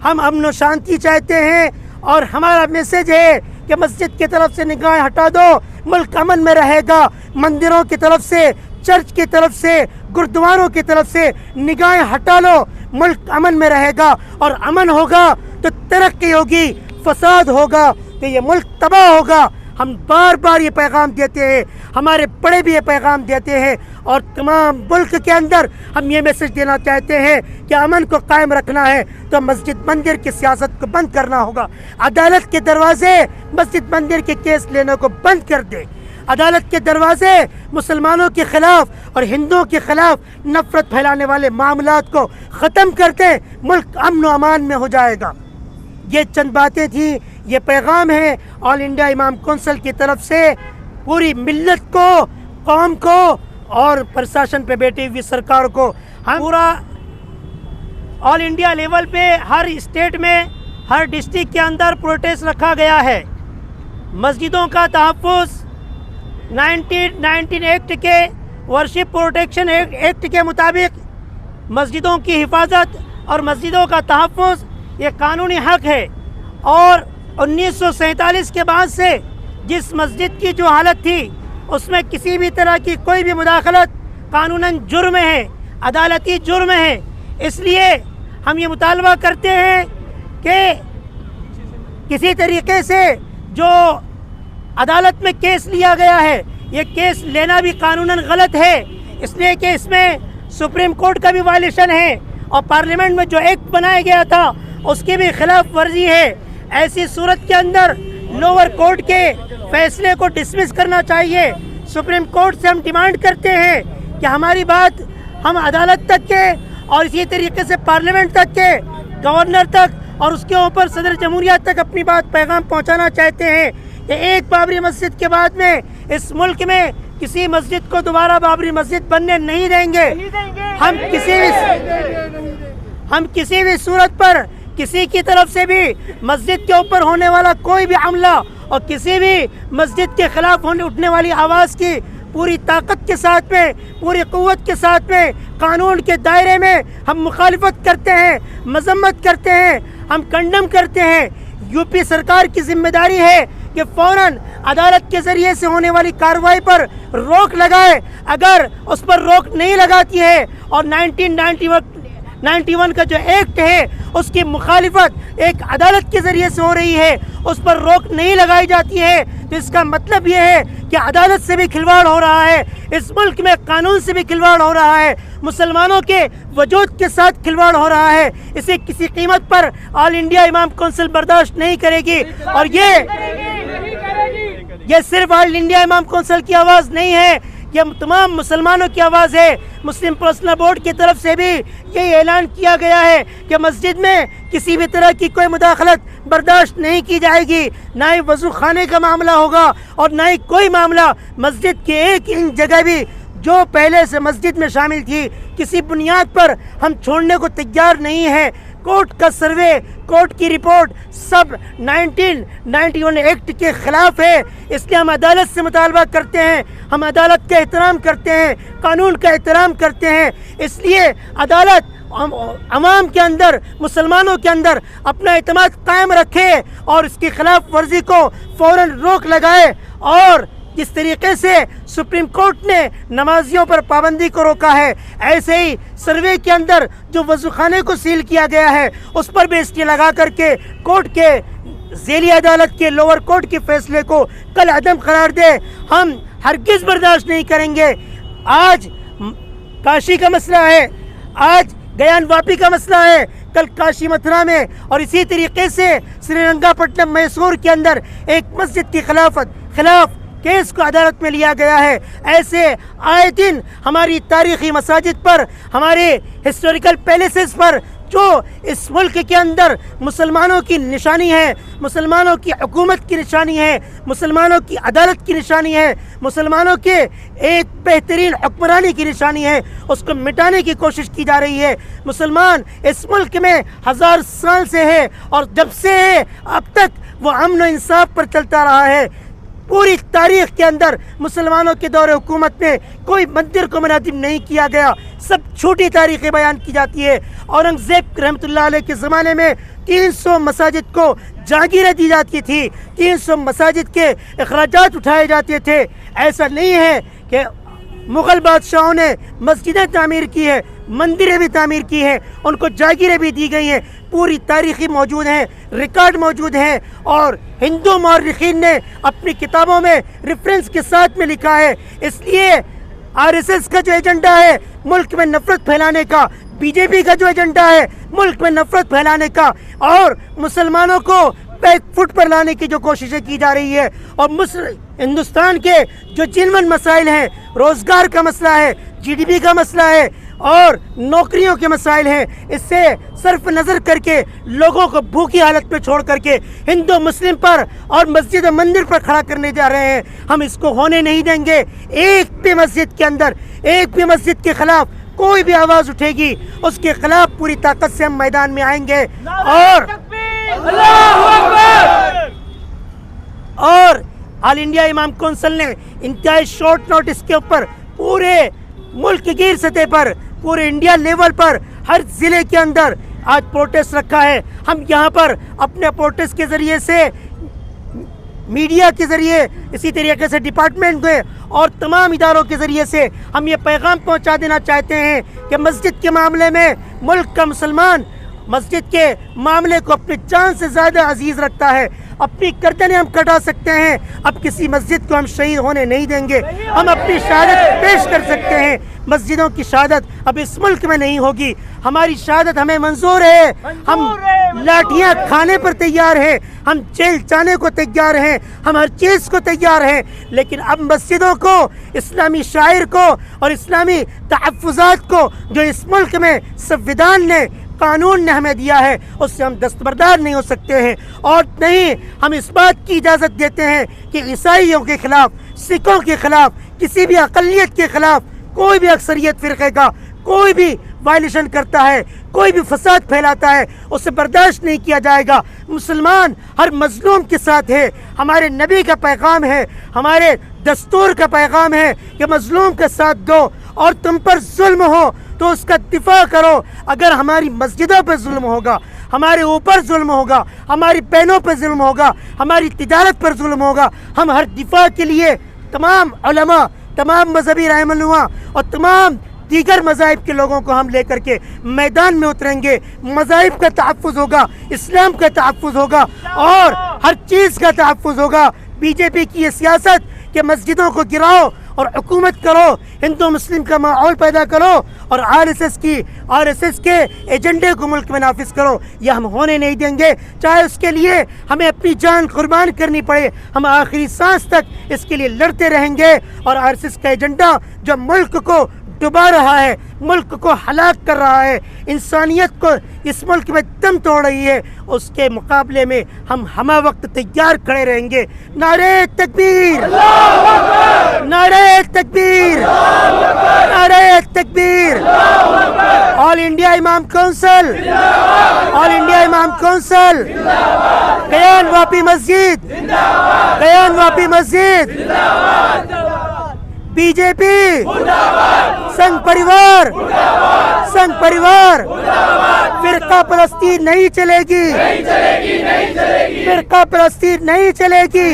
हम अमन व शांति चाहते हैं और हमारा मैसेज है कि मस्जिद की तरफ से निगाहें हटा दो, मुल्क अमन में रहेगा। मंदिरों की तरफ से, चर्च की तरफ से, गुरुद्वारों की तरफ से निगाहें हटा लो, मुल्क अमन में रहेगा। और अमन होगा तो तरक्की होगी, फसाद होगा तो ये मुल्क तबाह होगा। हम बार बार ये पैगाम देते हैं, हमारे बड़े भी ये पैगाम देते हैं और तमाम मुल्क के अंदर हम ये मैसेज देना चाहते हैं कि अमन को कायम रखना है तो मस्जिद मंदिर की सियासत को बंद करना होगा। अदालत के दरवाजे मस्जिद मंदिर के केस लेने को बंद कर दे। अदालत के दरवाजे मुसलमानों के खिलाफ और हिंदुओं के खिलाफ नफरत फैलाने वाले मामलात को ख़त्म कर दे, मुल्क अमन व अमान में हो जाएगा। ये चंद बातें थी, ये पैगाम है ऑल इंडिया इमाम कौंसिल की तरफ से पूरी मिल्लत को, कौम को और प्रशासन पे बैठी हुई सरकार को। हम पूरा ऑल इंडिया लेवल पे हर स्टेट में, हर डिस्ट्रिक्ट के अंदर प्रोटेस्ट रखा गया है। मस्जिदों का तहफ़्फ़ुज़ 1919 एक्ट के, वर्शिप प्रोटेक्शन एक्ट के मुताबिक मस्जिदों की हिफाजत और मस्जिदों का तहफ़्फ़ुज़ ये कानूनी हक है। और 1947 के बाद से जिस मस्जिद की जो हालत थी उसमें किसी भी तरह की कोई भी मुदाखलत कानूनन जुर्म है, अदालती जुर्म है। इसलिए हम ये मुतालबा करते हैं कि किसी तरीके से जो अदालत में केस लिया गया है, ये केस लेना भी कानूनन गलत है, इसलिए कि इसमें सुप्रीम कोर्ट का भी वायलेशन है और पार्लियामेंट में जो एक्ट बनाया गया था उसकी भी खिलाफ वर्जी है। ऐसी सूरत के अंदर लोअर कोर्ट के फैसले को डिसमिस करना चाहिए। सुप्रीम कोर्ट से हम डिमांड करते हैं कि हमारी बात हम अदालत तक के और इसी तरीके से पार्लियामेंट तक के, गवर्नर तक और उसके ऊपर सदर जमहूरिया तक अपनी बात पैगाम पहुंचाना चाहते हैं कि एक बाबरी मस्जिद के बाद में इस मुल्क में किसी मस्जिद को दोबारा बाबरी मस्जिद बनने नहीं देंगे। हम किसी भी सूरत पर किसी की तरफ से भी मस्जिद के ऊपर होने वाला कोई भी हमला और किसी भी मस्जिद के खिलाफ उठने वाली आवाज़ की पूरी ताकत के साथ में, पूरी क़ुव्वत के साथ में, कानून के दायरे में हम मुखालिफत करते हैं, मजम्मत करते हैं, हम कंडम करते हैं। यूपी सरकार की जिम्मेदारी है कि फ़ौरन अदालत के ज़रिए से होने वाली कार्रवाई पर रोक लगाए। अगर उस पर रोक नहीं लगाती है और 1991 का जो एक्ट है उसकी मुखालिफत एक अदालत के ज़रिए से हो रही है, उस पर रोक नहीं लगाई जाती है, तो इसका मतलब ये है कि अदालत से भी खिलवाड़ हो रहा है, इस मुल्क में कानून से भी खिलवाड़ हो रहा है, मुसलमानों के वजूद के साथ खिलवाड़ हो रहा है। इसे किसी कीमत पर ऑल इंडिया इमाम कौंसिल बर्दाश्त नहीं करेगी। और ये सिर्फ ऑल इंडिया इमाम कौंसिल की आवाज़ नहीं है, ये तमाम मुसलमानों की आवाज़ है। मुस्लिम पर्सनल बोर्ड की तरफ से भी ये ऐलान किया गया है कि मस्जिद में किसी भी तरह की कोई मुदाखलत बर्दाश्त नहीं की जाएगी, ना ही वज़ू खाने का मामला होगा और ना ही कोई मामला मस्जिद की एक इंच जगह भी जो पहले से मस्जिद में शामिल थी किसी बुनियाद पर हम छोड़ने को तैयार नहीं है। कोर्ट का सर्वे, कोर्ट की रिपोर्ट सब 1991 एक्ट के खिलाफ है। इसलिए हम अदालत से मुतालबा करते हैं, हम अदालत का एहतराम करते हैं, कानून का एहतराम करते हैं। इसलिए अदालत अवाम के अंदर, मुसलमानों के अंदर अपना एतमाद कायम रखे और इसकी खिलाफ वर्जी को फ़ौरन रोक लगाए। और जिस तरीके से सुप्रीम कोर्ट ने नमाजियों पर पाबंदी को रोका है, ऐसे ही सर्वे के अंदर जो वज़ू खाने को सील किया गया है उस पर भी स्टे लगा करके कोर्ट के ज़ेली अदालत के लोअर कोर्ट के फैसले को कल अदम करार दे। हम हरगिज़ बर्दाश्त नहीं करेंगे। आज काशी का मसला है, आज गयान वापी का मसला है, कल काशी मथुरा में और इसी तरीके से श्रीरंगापट्टनम मैसूर के अंदर एक मस्जिद की खिलाफ केस को अदालत में लिया गया है। ऐसे आए दिन हमारी तारीखी मसाजिद पर, हमारे हिस्टोरिकल पैलेसेस पर जो इस मुल्क के अंदर मुसलमानों की निशानी है, मुसलमानों की हुकूमत की निशानी है, मुसलमानों की अदालत की निशानी है, मुसलमानों के एक बेहतरीन हुक्मरानी की निशानी है, उसको मिटाने की कोशिश की जा रही है। मुसलमान इस मुल्क में 1000 साल से है और जब से है अब तक वो अमन व इंसाफ पर चलता रहा है। पूरी तारीख के अंदर मुसलमानों के दौरे हुकूमत में कोई मंदिर को मुनादिम नहीं किया गया, सब झूठी तारीखें बयान की जाती है। औरंगजेब रहमतुल्लाह अलैह के ज़माने में 300 मसाजिद को जागीरें दी जाती थी, 300 मसाजिद के अखराजात उठाए जाते थे। ऐसा नहीं है कि मुग़ल बादशाहों ने मस्जिदें तामीर की है, मंदिरें भी तामीर की हैं, उनको जागीरें भी दी गई हैं, पूरी तारीख़ी मौजूद हैं, रिकॉर्ड मौजूद हैं। और हिंदू मौर्रिखीन ने अपनी किताबों में रेफरेंस के साथ में लिखा है। इसलिए आरएसएस का जो एजेंडा है मुल्क में नफरत फैलाने का, बीजेपी का जो एजेंडा है मुल्क में नफरत फैलाने का और मुसलमानों को बैक फुट पर लाने की जो कोशिशें की जा रही है, और हिंदुस्तान के जो जिनवन मसाइल हैं, रोजगार का मसला है, जीडीपी का मसला है और नौकरियों के मसाइल हैं, इससे सर्फ नज़र करके लोगों को भूखी हालत में छोड़ करके हिंदू मुस्लिम पर और मस्जिद और मंदिर पर खड़ा करने जा रहे हैं। हम इसको होने नहीं देंगे। एक भी मस्जिद के अंदर, एक भी मस्जिद के खिलाफ कोई भी आवाज़ उठेगी, उसके खिलाफ पूरी ताकत से हम मैदान में आएंगे। और ऑल इंडिया इमाम कौंसिल ने इंतहाई शॉर्ट नोटिस के ऊपर पूरे मुल्क की गिर सतह पर, पूरे इंडिया लेवल पर हर जिले के अंदर आज प्रोटेस्ट रखा है। हम यहाँ पर अपने प्रोटेस्ट के ज़रिए से, मीडिया के ज़रिए, इसी तरीके से डिपार्टमेंट के और तमाम इदारों के ज़रिए से हम ये पैगाम पहुँचा देना चाहते हैं कि मस्जिद के मामले में मुल्क का मुसलमान मस्जिद के मामले को अपनी जान से ज़्यादा अजीज़ रखता है। अपनी गर्दनें हम कटा सकते हैं, अब किसी मस्जिद को हम शहीद होने नहीं देंगे। हम अपनी शहादत पेश कर सकते हैं, मस्जिदों की शहादत अब इस मुल्क में नहीं होगी। हमारी शहादत हमें मंजूर है, हम लाठियाँ खाने पर तैयार हैं, हम जेल जाने को तैयार हैं, हम हर चीज़ को तैयार हैं, लेकिन अब मस्जिदों को, इस्लामी शायर को और इस्लामी तहफ़्फ़ुज़ात को जो इस मुल्क में संविधान ने, कानून ने हमें दिया है, उससे हम दस्तबरदार नहीं हो सकते हैं। और नहीं हम इस बात की इजाज़त देते हैं कि ईसाइयों के खिलाफ, सिखों के खिलाफ, किसी भी अक़लियत के खिलाफ, कोई भी अक्सरियत फ़िरक़े का कोई भी वायलेशन करता है, कोई भी फसाद फैलाता है, उसे बर्दाश्त नहीं किया जाएगा। मुसलमान हर मजलूम के साथ है। हमारे नबी का पैगाम है, हमारे दस्तूर का पैगाम है कि मजलूम का साथ दो, और तुम पर जुल्म हो तो उसका दिफा करो। अगर हमारी मस्जिदों पर जुल्म होगा, हमारे ऊपर जुल्म होगा, हमारी बहनों पर जुल्म होगा, हमारी तिजारत पर जुल्म होगा, हम हर दिफा के लिए तमाम उलमा, तमाम मजहबी रहनुमा और तमाम दीगर मज़ाहिब के लोगों को हम लेकर के मैदान में उतरेंगे। मज़ाहिब का तहफ़्फ़ुज़ होगा, इस्लाम का तहफ़्फ़ुज़ होगा और हर चीज़ का तहफ़्फ़ुज़ होगा। बीजेपी की ये सियासत कि मस्जिदों को गिराओ और हुकूमत करो, हिंदू मुस्लिम का माहौल पैदा करो और आरएसएस के एजेंडे को मुल्क में नाफिज करो, यह हम होने नहीं देंगे। चाहे उसके लिए हमें अपनी जान कुर्बान करनी पड़े, हम आखिरी सांस तक इसके लिए लड़ते रहेंगे। और आरएसएस का एजेंडा जो मुल्क को डुबा रहा है, मुल्क को हलाक कर रहा है, इंसानियत को इस मुल्क में दम तोड़ रही है, उसके मुकाबले में हम हमा वक्त तैयार खड़े रहेंगे। नारे तकबीर, नारे तकबीर, नारे तकबीर। ऑल इंडिया इमाम कौंसिल, ऑल इंडिया इमाम कौंसिल, कयान वापी मस्जिद, कयान वापी मस्जिद, बीजेपी, संघ परिवार, संघ परिवार। फिरका परस्ती नहीं चलेगी, फिरका परस्ती नहीं चलेगी।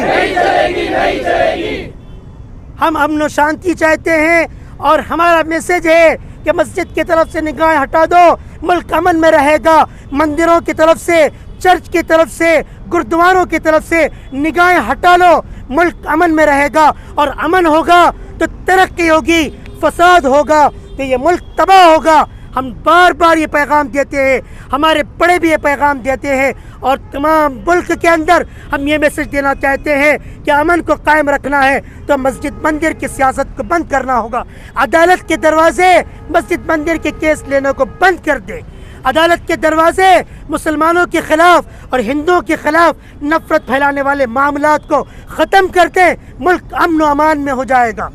हम अमन और शांति चाहते हैं और हमारा मैसेज है कि मस्जिद की तरफ से निगाहें हटा दो, मुल्क अमन में रहेगा। मंदिरों की तरफ से, चर्च की तरफ से, गुरुद्वारों की तरफ से निगाहें हटा लो, मुल्क अमन में रहेगा। और अमन होगा तो तरक्की होगी, फसाद होगा तो ये मुल्क तबाह होगा। हम बार बार ये पैगाम देते हैं, हमारे बड़े भी ये पैगाम देते हैं और तमाम मुल्क के अंदर हम ये मैसेज देना चाहते हैं कि अमन को कायम रखना है तो मस्जिद मंदिर की सियासत को बंद करना होगा। अदालत के दरवाजे मस्जिद मंदिर के केस लेने को बंद कर दे। अदालत के दरवाजे मुसलमानों के खिलाफ और हिंदुओं के खिलाफ नफरत फैलाने वाले मामलात को ख़त्म करते, मुल्क अमन व अमान में हो जाएगा।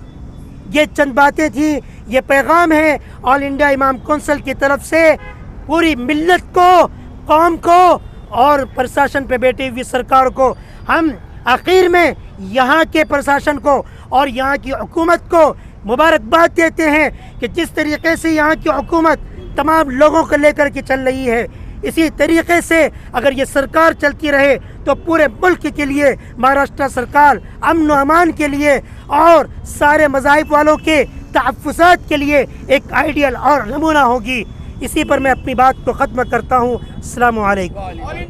ये चंद बातें थी, ये पैगाम है ऑल इंडिया इमाम कौंसिल की तरफ से पूरी मिल्लत को, कौम को और प्रशासन पे बैठी हुई सरकार को। हम आखिर में यहाँ के प्रशासन को और यहाँ की हुकूमत को मुबारकबाद देते हैं कि जिस तरीके से यहाँ की हुकूमत तमाम लोगों को लेकर के चल रही है, इसी तरीके से अगर ये सरकार चलती रहे तो पूरे मुल्क के लिए महाराष्ट्र सरकार अमन व अमान के लिए और सारे मज़ाहिब वालों के तहफ़्फ़ुज़ात के लिए एक आइडियल और नमूना होगी। इसी पर मैं अपनी बात को ख़त्म करता हूँ। अस्सलामु अलैकुम।